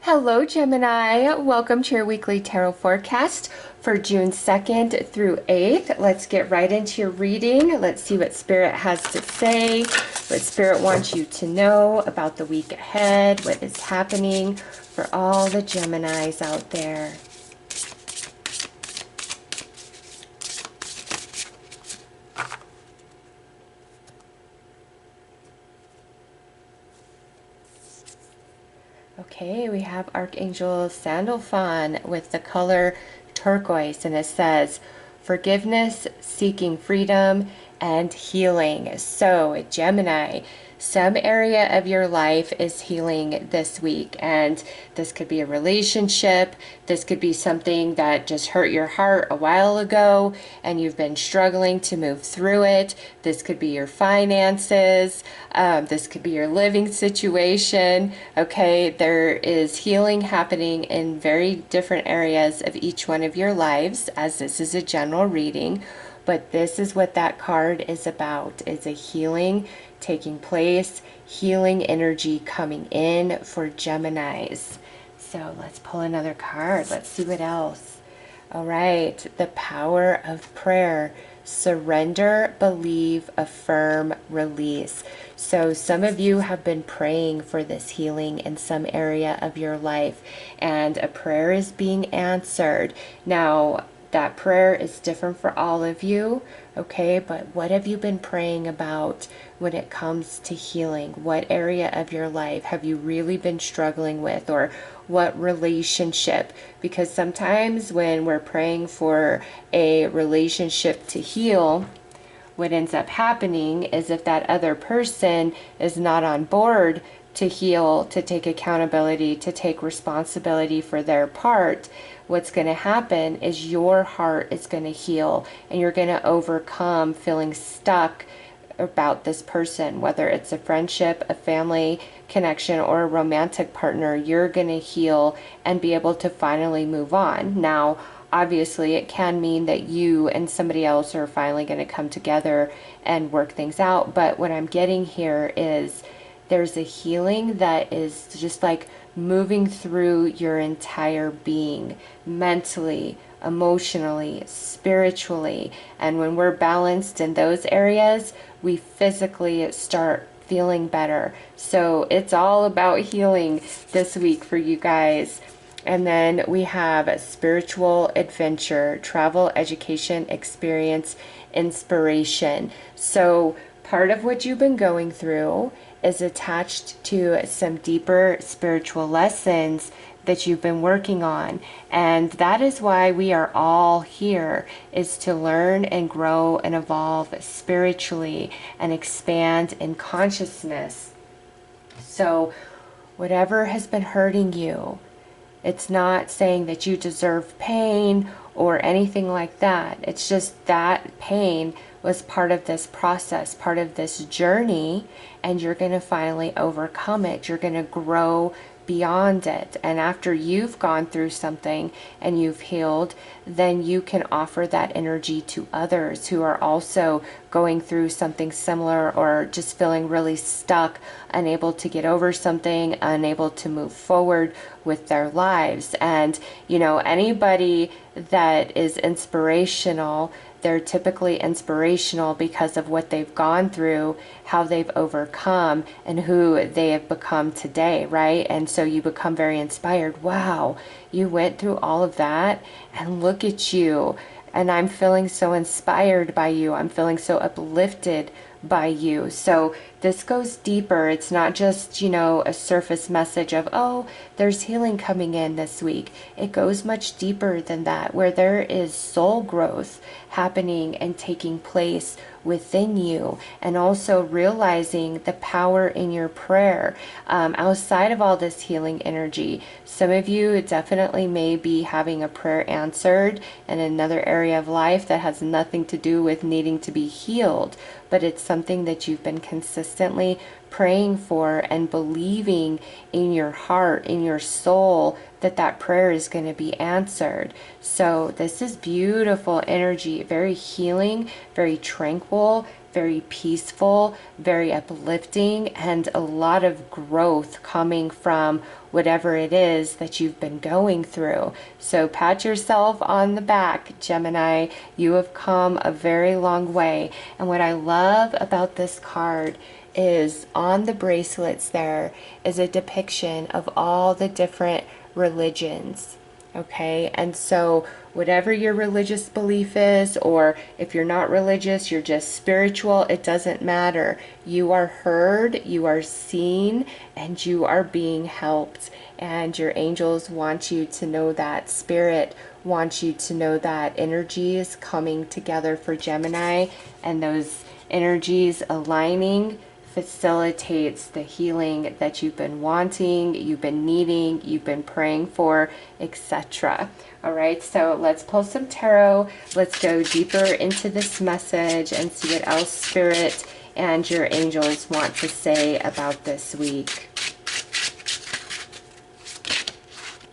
Hello, Gemini. Welcome to your weekly tarot forecast for June 2nd through 8th. Let's get right into your reading. Let's see what Spirit has to say, what Spirit wants you to know about the week ahead, what is happening for all the Geminis out there. Okay, we have Archangel Sandalphon with the color turquoise, and it says, forgiveness, seeking freedom, and healing. So, Gemini, some area of your life is healing this week, and this could be a relationship. This could be something that just hurt your heart a while ago and you've been struggling to move through it. This could be your finances. This could be your living situation. Okay, there is healing happening in very different areas of each one of your lives, as this is a general reading. But this is what that card is about. It's a healing taking place, healing energy coming in for Geminis. So let's pull another card. Let's see what else. All right, the power of prayer. Surrender, believe, affirm, release. So some of you have been praying for this healing in some area of your life, and a prayer is being answered. Now, that prayer is different for all of you, okay? But what have you been praying about when it comes to healing? What area of your life have you really been struggling with, or what relationship? Because sometimes when we're praying for a relationship to heal, what ends up happening is if that other person is not on board to heal, to take accountability, to take responsibility for their part, what's going to happen is your heart is going to heal and you're going to overcome feeling stuck about this person, whether it's a friendship, a family connection, or a romantic partner. You're going to heal and be able to finally move on. Now, obviously, it can mean that you and somebody else are finally going to come together and work things out. But what I'm getting here is there's a healing that is just like moving through your entire being, mentally, emotionally, spiritually. And when we're balanced in those areas, we physically start feeling better. So it's all about healing this week for you guys. And then we have a spiritual adventure, travel, education, experience, inspiration. So part of what you've been going through is attached to some deeper spiritual lessons that you've been working on. And that is why we are all here, is to learn and grow and evolve spiritually and expand in consciousness. So whatever has been hurting you, it's not saying that you deserve pain or anything like that. It's just that pain was part of this process, part of this journey, and you're going to finally overcome it. You're going to grow beyond it. And after you've gone through something and you've healed, then you can offer that energy to others who are also going through something similar, or just feeling really stuck, unable to get over something, unable to move forward with their lives. And you know, anybody that is inspirational, they're typically inspirational because of what they've gone through, how they've overcome, and who they have become today, right? And so you become very inspired. Wow, you went through all of that, and look at you. And I'm feeling so inspired by you. I'm feeling so uplifted by you. So this goes deeper. It's not just, you know, a surface message of, oh, there's healing coming in this week. It goes much deeper than that, where there is soul growth happening and taking place within you, and also realizing the power in your prayer. Outside of all this healing energy, some of you definitely may be having a prayer answered in another area of life that has nothing to do with needing to be healed, but it's something that you've been consistently praying for and believing in your heart, in your soul, that that prayer is going to be answered. So this is beautiful energy, very healing, very tranquil, very peaceful, very uplifting, and a lot of growth coming from whatever it is that you've been going through. So pat yourself on the back, Gemini. You have come a very long way. And what I love about this card is on the bracelets there is a depiction of all the different religions. Okay, and so whatever your religious belief is, or if you're not religious, you're just spiritual, it doesn't matter. You are heard, you are seen, and you are being helped. And your angels want you to know that. Spirit wants you to know that energy is coming together for Gemini, and those energies aligning facilitates the healing that you've been wanting, you've been needing, you've been praying for, etc. All right, so let's pull some tarot. Let's go deeper into this message and see what else Spirit and your angels want to say about this week.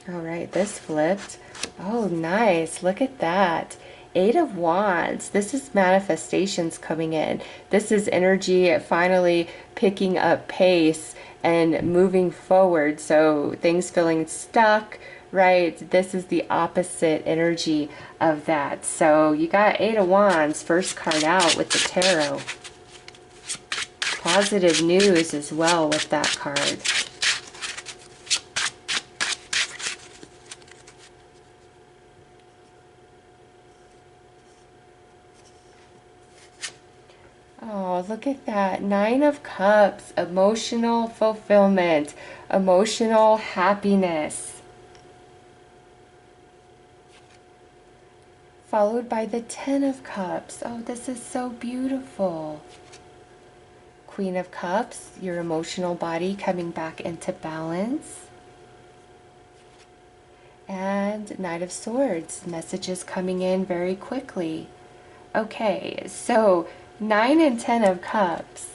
All right, this flipped. Oh, nice. Look at that. 8 of Wands. This is manifestations coming in. This is energy finally picking up pace and moving forward. So things feeling stuck, right? This is the opposite energy of that. So you got 8 of Wands, first card out with the tarot. Positive news as well with that card. Oh, look at that. 9 of Cups, emotional fulfillment, emotional happiness. Followed by the 10 of Cups. Oh, this is so beautiful. Queen of Cups, your emotional body coming back into balance. And Knight of Swords, messages coming in very quickly. Okay, so 9 and 10 of Cups,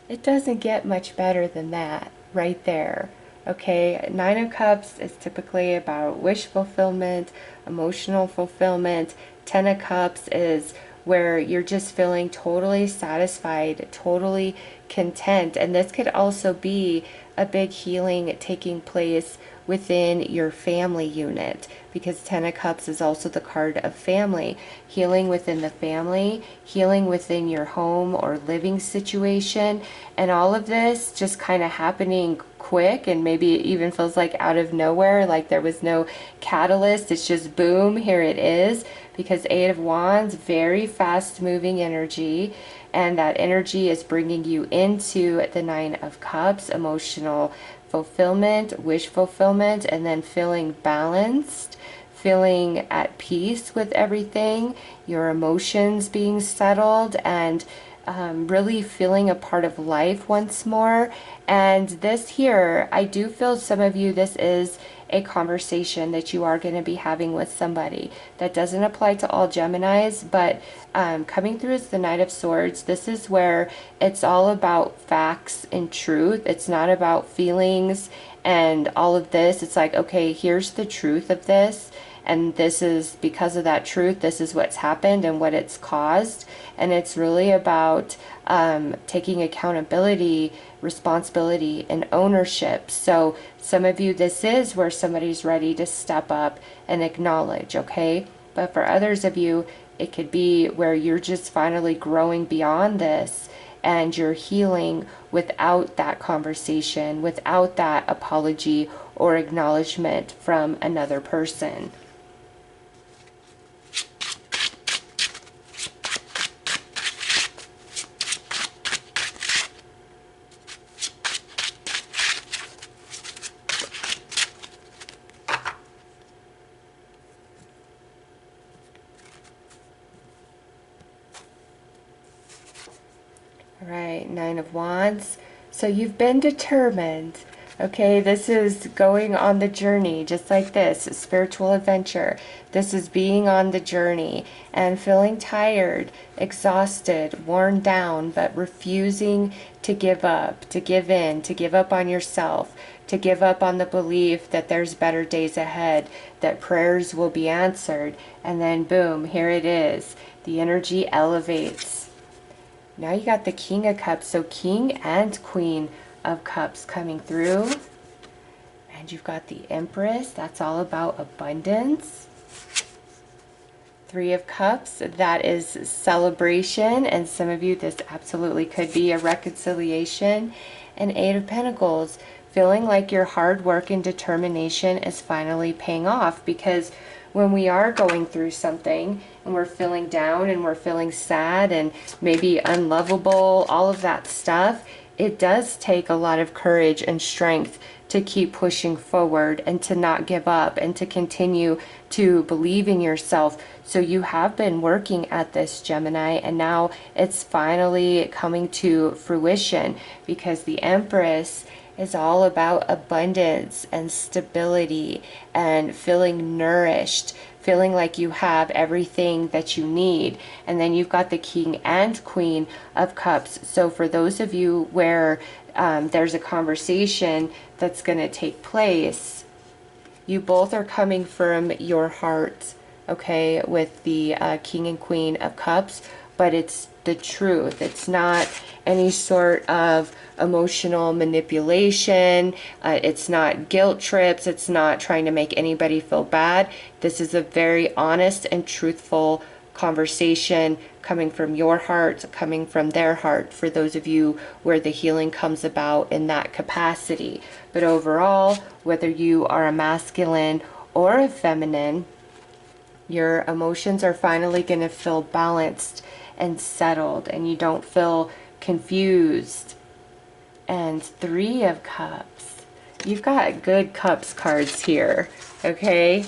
it doesn't get much better than that right there. Okay, 9 of Cups is typically about wish fulfillment, emotional fulfillment. 10 of Cups is where you're just feeling totally satisfied, totally content. And this could also be a big healing taking place within your family unit, because 10 of Cups is also the card of family. Healing within the family, healing within your home or living situation, and all of this just kind of happening quick, and maybe it even feels like out of nowhere, like there was no catalyst. It's just boom, here it is, because 8 of Wands, very fast moving energy, and that energy is bringing you into the 9 of Cups, emotional fulfillment, wish fulfillment, and then feeling balanced, feeling at peace with everything, your emotions being settled, and really feeling a part of life once more. And this here, I do feel some of you, this is a conversation that you are going to be having with somebody. That doesn't apply to all Geminis, but coming through as the Knight of Swords, this is where it's all about facts and truth. It's not about feelings and all of this. It's like, okay, here's the truth of this, and this is because of that truth, this is what's happened and what it's caused. And it's really about taking accountability, responsibility, and ownership. So some of you, this is where somebody's ready to step up and acknowledge, okay? But for others of you, it could be where you're just finally growing beyond this, and you're healing without that conversation, without that apology or acknowledgement from another person. All right, 9 of Wands. So you've been determined. Okay, this is going on the journey, just like this, a spiritual adventure. This is being on the journey and feeling tired, exhausted, worn down, but refusing to give up, to give in, to give up on yourself, to give up on the belief that there's better days ahead, that prayers will be answered. And then boom, here it is. The energy elevates. Now you got the King of Cups, so King and Queen of Cups coming through. And you've got the Empress, that's all about abundance. Three of Cups, that is celebration, and some of you, this absolutely could be a reconciliation. And Eight of Pentacles, feeling like your hard work and determination is finally paying off, because when we are going through something and we're feeling down and we're feeling sad and maybe unlovable, all of that stuff, it does take a lot of courage and strength to keep pushing forward and to not give up and to continue to believe in yourself. So you have been working at this, Gemini, and now it's finally coming to fruition, because the Empress is all about abundance and stability and feeling nourished, feeling like you have everything that you need. And then you've got the King and Queen of Cups. So for those of you where there's a conversation that's going to take place, you both are coming from your heart, okay, with the King and Queen of Cups, but it's the truth. It's not any sort of emotional manipulation. It's not guilt trips. It's not trying to make anybody feel bad. This is a very honest and truthful conversation coming from your heart, coming from their heart, for those of you where the healing comes about in that capacity. But overall, whether you are a masculine or a feminine, your emotions are finally going to feel balanced and settled, and you don't feel confused. And Three of Cups. You've got good Cups cards here, okay?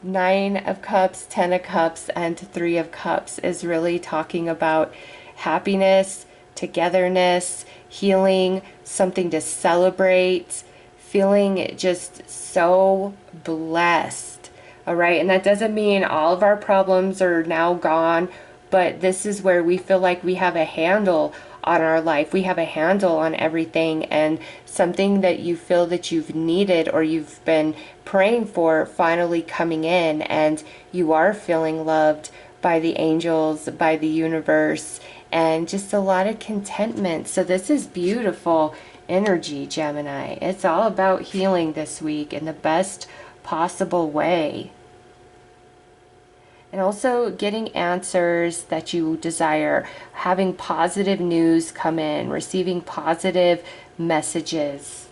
Nine of Cups, 10 of Cups, and Three of Cups is really talking about happiness, togetherness, healing, something to celebrate, feeling just so blessed. All right, and that doesn't mean all of our problems are now gone, but this is where we feel like we have a handle on our life. We have a handle on everything, and something that you feel that you've needed or you've been praying for finally coming in, and you are feeling loved by the angels, by the universe, and just a lot of contentment. So this is beautiful energy, Gemini. It's all about healing this week in the best possible way. And also getting answers that you desire, having positive news come in, receiving positive messages.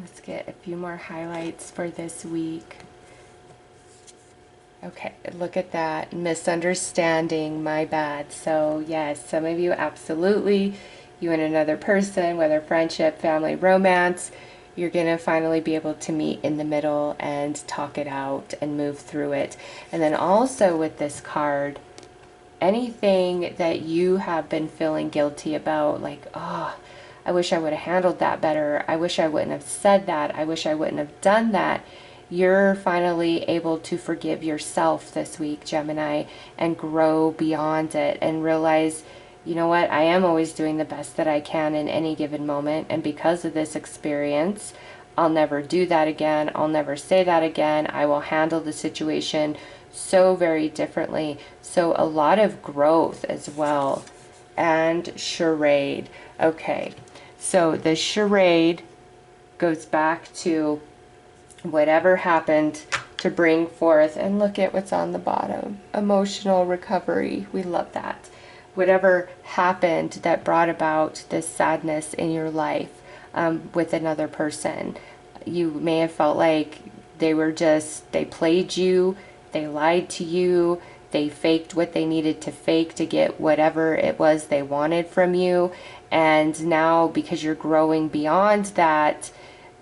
Let's get a few more highlights for this week. Okay, look at that. Misunderstanding, my bad. So yes, some of you absolutely, you and another person, whether friendship, family, romance, you're going to finally be able to meet in the middle and talk it out and move through it. And then also with this card, anything that you have been feeling guilty about, like, oh, I wish I would have handled that better. I wish I wouldn't have said that. I wish I wouldn't have done that. You're finally able to forgive yourself this week, Gemini, and grow beyond it and realize, you know what, I am always doing the best that I can in any given moment. And because of this experience, I'll never do that again. I'll never say that again. I will handle the situation so very differently. So a lot of growth as well. And charade. Okay. So the charade goes back to whatever happened to bring forth, and look at what's on the bottom, emotional recovery. We love that. Whatever happened that brought about this sadness in your life with another person. You may have felt like they played you, they lied to you, they faked what they needed to fake to get whatever it was they wanted from you. And now, because you're growing beyond that,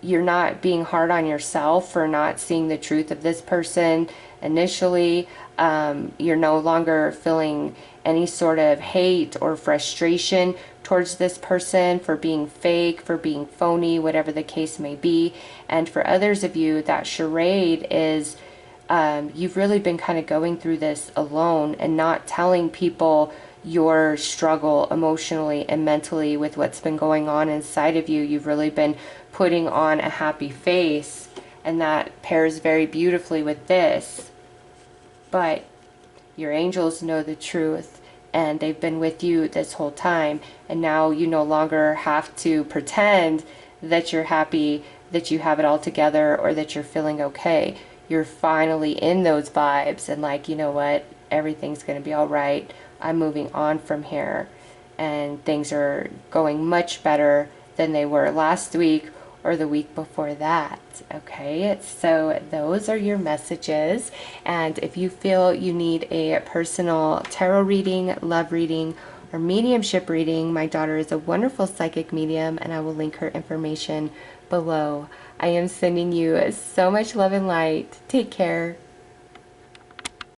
you're not being hard on yourself for not seeing the truth of this person initially. You're no longer feeling any sort of hate or frustration towards this person for being fake, for being phony, whatever the case may be. And for others of you, that charade is you've really been kind of going through this alone and not telling people your struggle emotionally and mentally with what's been going on inside of you. You've really been putting on a happy face, and that pairs very beautifully with this. But your angels know the truth, and they've been with you this whole time, and now you no longer have to pretend that you're happy, that you have it all together, or that you're feeling okay. You're finally in those vibes and like, you know what, everything's going to be all right. I'm moving on from here, and things are going much better than they were last week or the week before that. Okay, so those are your messages. And if you feel you need a personal tarot reading, love reading, or mediumship reading, my daughter is a wonderful psychic medium, and I will link her information below. I am sending you so much love and light. Take care.